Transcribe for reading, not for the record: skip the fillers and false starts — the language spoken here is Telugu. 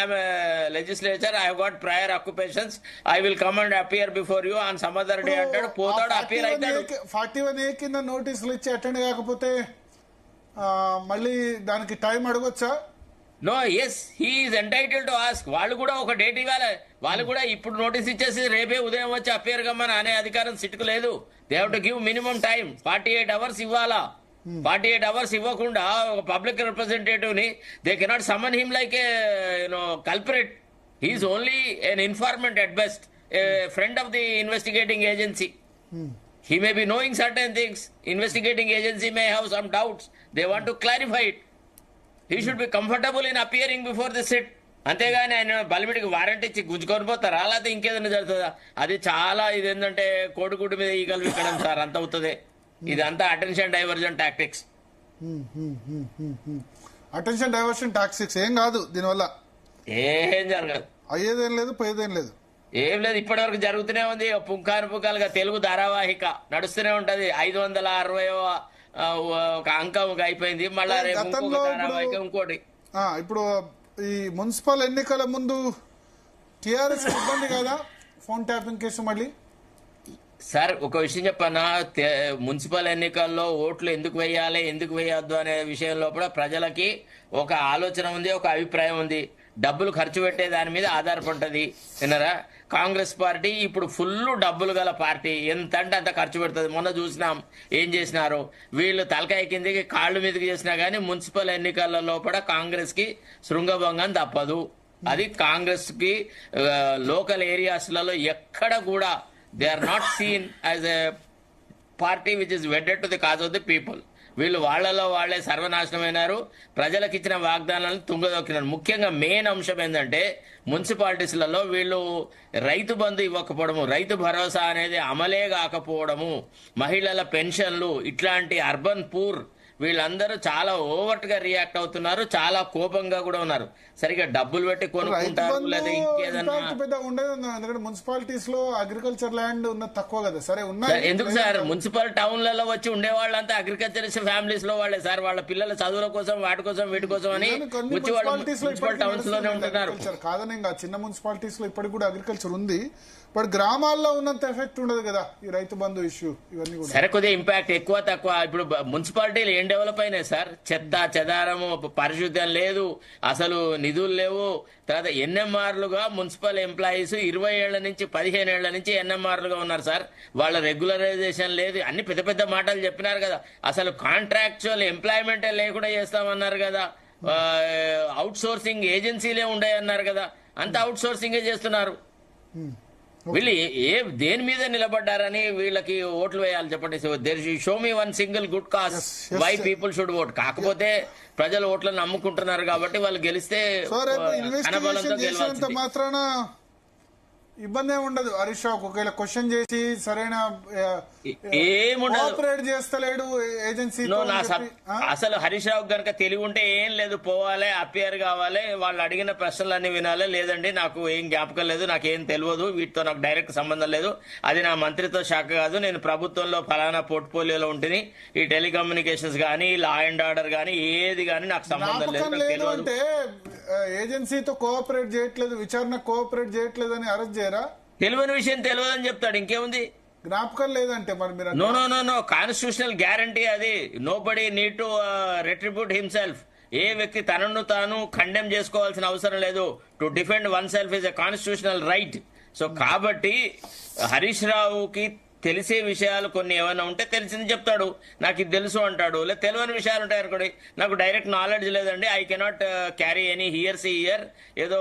am a legislature, I have got prior occupations, I will come and appear before you on some other day అంటాడు, పోతాడు, అపియర్ అవుతాడు. 41A కింద నోటీసులు ఇచ్చి అటెండ్ కాకపోతే మళ్ళీ దానికి టైం అడగొచ్చా? No, yes, he is entitled to ask. వాళ్ళు కూడా ఒక డేట్ ఇవ్వాలి. వాళ్ళు కూడా ఇప్పుడు నోటీస్ ఇచ్చేసి రేపే ఉదయం వచ్చి అపేర్ కమ్మని అనే అధికారం సిట్కు లేదు. They have to give minimum time. 48 hours ఇవ్వాలా. 48 hours ఇవ్వకుండా ఒక పబ్లిక్ రిప్రజెంటేటివ్ ని they cannot summon him like a culprit. He's only an informant at best, a friend of the investigating agency. He may be knowing certain things. Investigating agency may have some doubts. They want to clarify it. He should be comfortable in appearing before the sit. అంతేగాని ఆయన బలిమిడికి వారెంట్ ఇచ్చి గుంజుకొని పోతారా, లేకపోతే ఇంకేదైనా జరుగుతుందా? అది చాలా ఇది ఏంటంటే కోడిగుడ్డు మీద ఈగలు విక్కడం సార్, అంత అవుతుంది. ఇదంతా attention diversion tactics. Attention diversion tactics ఏం కాదు, దీనివల్ల ఏం జరగదు, అయ్యేదేం లేదు, పోయేదేం లేదు, ఏం లేదు. ఇప్పటి వరకు జరుగుతూనే ఉంది. పుంకాలుగా తెలుగు ధారావాహిక నడుస్తూనే ఉంటది. 560వ ఒక అంకం అయిపోయింది. మళ్ళా రేపు ధారావాహిక ఇంకోటి. ఇప్పుడు ఈ మున్సిపల్ ఎన్నికల ముందు టిఆర్ఎస్ ఇబ్బంది కదా ఫోన్ ట్యాపింగ్ కేసు మళ్ళీ? సార్ ఒక విషయం చెప్పన్నా, మున్సిపల్ ఎన్నికల్లో ఓట్లు ఎందుకు వేయాలి ఎందుకు వేయొద్దు అనే విషయంలో కూడా ప్రజలకి ఒక ఆలోచన ఉంది, ఒక అభిప్రాయం ఉంది. డబ్బులు ఖర్చు పెట్టే దాని మీద ఆధారపడుతుంది. విన్నారా? కాంగ్రెస్ పార్టీ ఇప్పుడు ఫుల్ డబ్బులు గల పార్టీ, ఎంత అంటే అంత ఖర్చు పెడుతుంది. మొన్న చూసినాం ఏం చేసినారు వీళ్ళు. తలకాయ కిందకి కాళ్ళు మీదకి చేసినా గానీ మున్సిపల్ ఎన్నికలలో కూడా కాంగ్రెస్ కి శృంగభంగం తప్పదు. అది కాంగ్రెస్ కి లోకల్ ఏరియాస్లలో ఎక్కడ కూడా they are not seen as a party which is wedded to the cause of the people. వీళ్ళు వాళ్లలో వాళ్లే సర్వనాశనమైనారు. ప్రజలకు ఇచ్చిన వాగ్దానాలను తుంగదొక్కినారు. ముఖ్యంగా మెయిన్ అంశం ఏంటంటే మున్సిపాలిటీస్లలో వీళ్ళు రైతు బంధు ఇవ్వకపోవడము, రైతు భరోసా అనేది అమలే కాకపోవడము, మహిళల పెన్షన్లు, ఇట్లాంటి అర్బన్ పూర్ వీళ్ళందరూ చాలా ఓవర్ట్ గా రియాక్ట్ అవుతున్నారు. చాలా కోపంగా కూడా ఉన్నారు. సరిగా డబ్బులు పెట్టి కొనుక్కుంటారు లేదా ఇంకేదన్నా. ఎందుకంటే మున్సిపాలిటీస్ లో అగ్రికల్చర్ ల్యాండ్ ఉన్న తక్కువ కదా. సరే ఉన్నాయి, ఎందుకు సార్ మున్సిపల్ టౌన్లలో వచ్చి ఉండే వాళ్ళంతా అగ్రికల్చర్ ఫ్యామిలీస్ లో వాళ్ళే సార్. వాళ్ళ పిల్లల చదువుల కోసం వాటి కోసం వీటి కోసం అని మున్సిపల్ టౌన్స్ లోనే ఉంటున్నారు. కాదని ఇంకా చిన్న మున్సిపాలిటీస్ లో ఇప్పటికి కూడా అగ్రికల్చర్ ఉంది. బట్ గ్రామాల్లో ఉన్నంత ఎఫెక్ట్ ఉండదు కదా ఈ రైతు బంధు ఇష్యూ. ఇవన్నీ కూడా సరే కొద్దిగా ఇంపాక్ట్ ఎక్కువ తక్కువ. ఇప్పుడు మున్సిపాలిటీలు ఏం డెవలప్ అయినాయి సార్? చెత్త చెదారము, పరిశుద్ధ్యం లేదు, అసలు నిధులు లేవు. తర్వాత ఎన్ఎంఆర్లుగా మున్సిపల్ ఎంప్లాయీస్ 20 ఏళ్ల నుంచి 15 ఏళ్ల నుంచి ఎన్ఎంఆర్లుగా ఉన్నారు సార్. వాళ్ళ రెగ్యులరైజేషన్ లేదు. అన్ని పెద్ద పెద్ద మాటలు చెప్పినారు కదా. అసలు కాంట్రాక్చువల్ ఎంప్లాయ్మెంటే లేకుండా చేస్తామన్నారు కదా. అవుట్ సోర్సింగ్ ఏజెన్సీలే ఉండేయన్నారు కదా. అంత అవుట్ సోర్సింగే చేస్తున్నారు. వీళ్ళు దేని మీద నిలబడ్డారని వీళ్ళకి ఓట్లు వేయాలి చెప్పండి. Show me one single good cause why people should vote. కాకపోతే ప్రజలు ఓట్లను నమ్ముకుంటున్నారు కాబట్టి వాళ్ళు గెలిస్తే కనబలంతో గెలవాల్సింది. మాత్రాన ఇబ్బంది ఏమి ఉండదు. హరీష్ రావు ఒకవేళ క్వశ్చన్ చేసి సరైన కోఆపరేట్ చేస్తలేడు ఏజెన్సీ. అసలు హరీష్ రావు కనుక తెలివి ఉంటే ఏం లేదు, పోవాలి, అపియర్ కావాలి, వాళ్ళు అడిగిన ప్రశ్నలన్నీ వినాలి. లేదండి నాకు ఏం జ్ఞాపకం లేదు, నాకేం తెలియదు, వీటితో నాకు డైరెక్ట్ సంబంధం లేదు, అది నా మంత్రిత్వ శాఖ కాదు, నేను ప్రభుత్వంలో ఫలానా పోర్ట్ఫోలియోలో ఉంటుంది, ఈ టెలికమ్యూనికేషన్స్ కానీ లా అండ్ ఆర్డర్ కానీ ఏది కానీ నాకు సంబంధం లేదు, అంటే ఏజెన్సీతో కోఆపరేట్ చేయట్లేదు, విచారణ కోఆపరేట్ చేయట్లేదు అని అరెస్ట్ చేయరా? తెలియని విషయం తెలియదని చెప్తాడు, ఇంకేముంది? జ్ఞాపకం లేదంటే మరి మీరు నో కాన్స్టిట్యూషనల్ గ్యారంటీ అది. Nobody need to retribute himself. ఏ వ్యక్తి తనను తాను ఖండెమ్ చేసుకోవాల్సిన అవసరం లేదు. To defend oneself is a constitutional right. So కాబట్టి హరీష్ రావుకి తెలిసే విషయాలు కొన్ని ఏమైనా ఉంటే తెలిసింది చెప్తాడు, నాకు ఇది తెలుసు అంటాడు. లేదా తెలియని విషయాలు ఉంటాయి అనుకోండి, నాకు డైరెక్ట్ నాలెడ్జ్ లేదండి, I cannot carry any here ఏదో